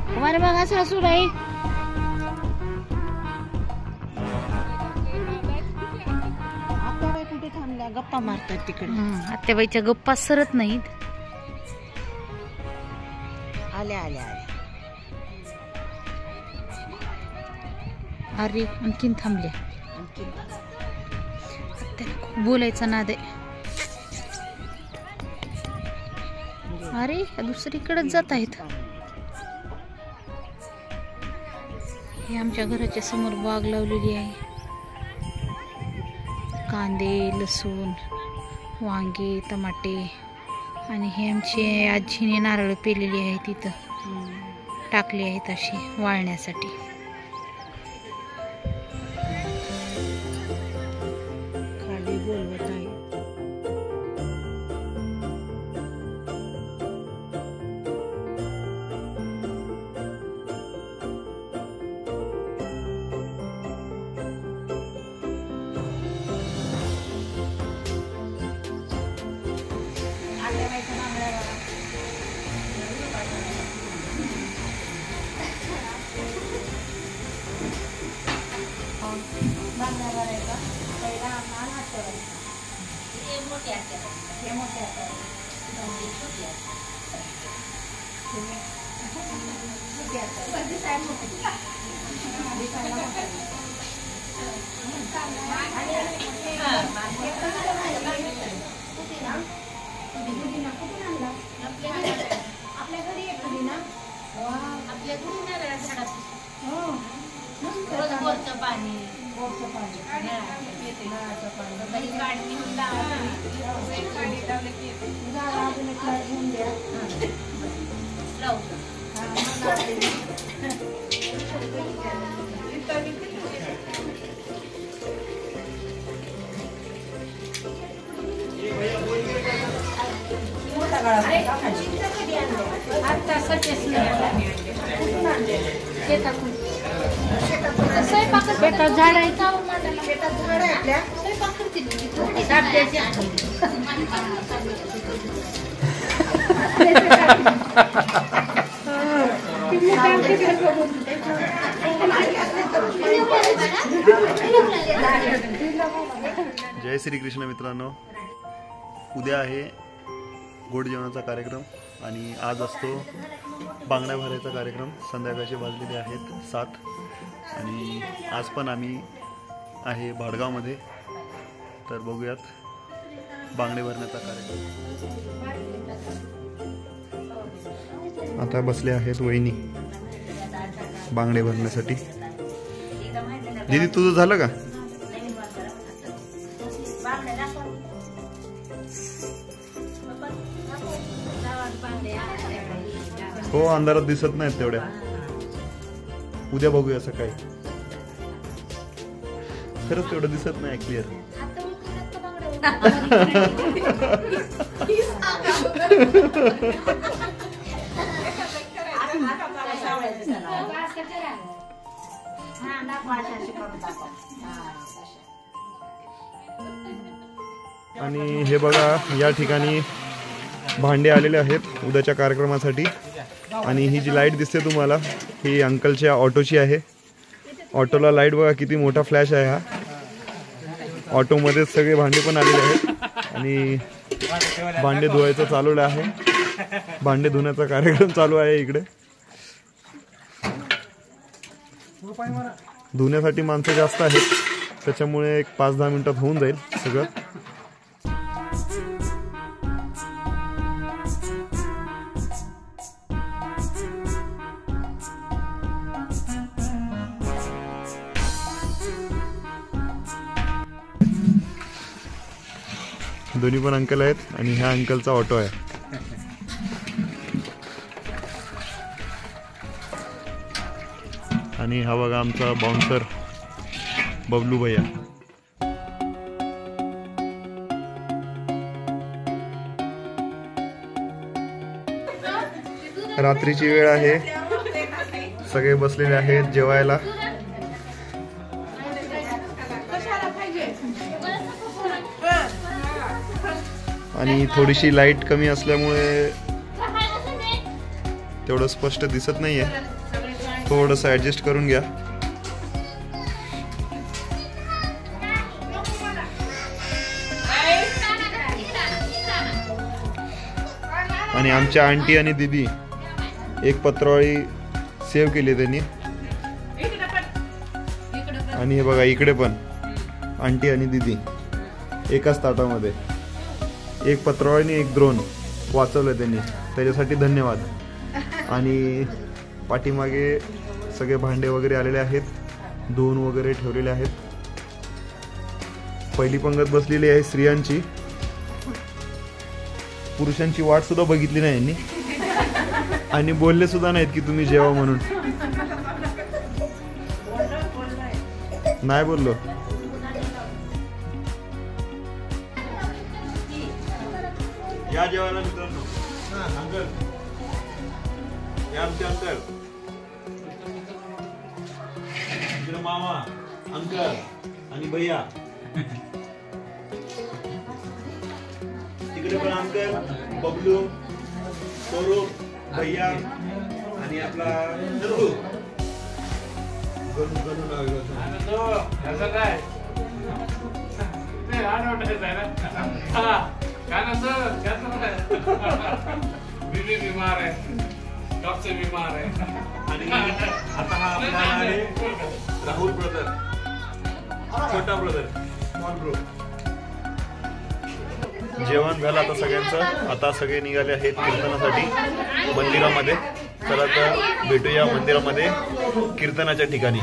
हमारे बघा सासूबाई आत्याबाई कुठे थांबल्या गप्पा मारतात तिकडे. आत्याबाईच्या गप्पा सरत नाहीत. आल्या आल्या आल्या. अरे आणखीन थांबल्या. त्याला खूप बोलायचा नाद आहे. अरे दुसरीकडेच जात आहेत. हे आमच्या घराच्या समोर बाग लावलेली आहे. कांदे, लसूण, वांगे, टमाटे आणि हे आमची आजीने नारळ पेलेली आहे तिथं टाकली आहेत अशी वाळण्यासाठी. खाली बोलवत आहे. जय श्री कृष्ण मित्रांनो, उद्या आहे गोड जेवणाचा कार्यक्रम आणि आज असतो बांगड्या भरायचा कार्यक्रम. संध्याकाळचे वाजलेले आहेत 7 आणि आज पण आम्ही आहे भाडगावमध्ये. तर बघूयात बांगडे भरण्याचा कार्यक्रम. आता बसले आहेत वहिनी बांगडे भरण्यासाठी. दीदी तुझं झालं का? हो, अंधारात दिसत नाहीत तेवढ्या. उद्या बघूया सकाळी. खरंच तेवढं दिसत नाही क्लिअर. आणि हे बघा, या ठिकाणी भांडे आलेले आहेत उद्याच्या कार्यक्रमासाठी. आणि ही जी लाईट दिसते तुम्हाला, ही अंकलच्या ऑटोची आहे. ऑटोला लाईट बघा किती मोठा फ्लॅश आहे हा. ऑटोमध्ये सगळे भांडे पण आलेले आहेत आणि भांडे धुवायचं चालू आहे. भांडे धुण्याचा कार्यक्रम चालू आहे इकडे. धुण्यासाठी माणसं जास्त आहेत, त्याच्यामुळे एक 5-10 मिनिटात होऊन जाईल सगळं. दोन्ही पण अंकल आहेत आणि ह्या अंकलचा ऑटो आहे. आणि हा बघा आमचा बाउन्सर बबलू भैया. रात्रीची वेळ आहे, सगळे बसलेले आहेत जेवायला. आणि थोडीशी लाईट कमी असल्यामुळे तेवढं स्पष्ट दिसत नाहीये, थोडंसं ऍडजस्ट करून घ्या. आणि आमच्या आंटी आणि दीदी एक पत्रावळी सेव्ह केली त्यांनी. आणि हे बघा इकडे पण आंटी आणि दीदी एकाच ताटामध्ये एक पत्रावळी आणि एक द्रोण वाचवलं त्यांनी, त्याच्यासाठी धन्यवाद. आणि पाठीमागे सगळे भांडे वगैरे आलेले आहेत, धुवून वगैरे ठेवलेले आहेत. पहिली पंगत बसलेली आहे स्त्रियांची, पुरुषांची वाट सुद्धा बघितली नाही यांनी आणि बोलले सुद्धा नाहीत की तुम्ही जेवा म्हणून. नाही बोललो. या जेवायला मित्रांनो. अंकल या आमचे अंकल, इकडे मामा, अंकल आणि भैया. तिकडे पण अंकल, बबलू, स्वरूप, भैया आणि आपला नंदू. गणू लागलं काय बीबी बीमार है, कब से बीमार है. आणि आता हा आपला आहे राहुल ब्रदर, छोटा ब्रदर, स्मॉल ब्रो. जेवण झालं आता सगळ्यांचं. आता सगळे निघाले आहेत कीर्तनासाठी मंदिरामध्ये. तर आता भेटूया मंदिरामध्ये कीर्तनाच्या ठिकाणी.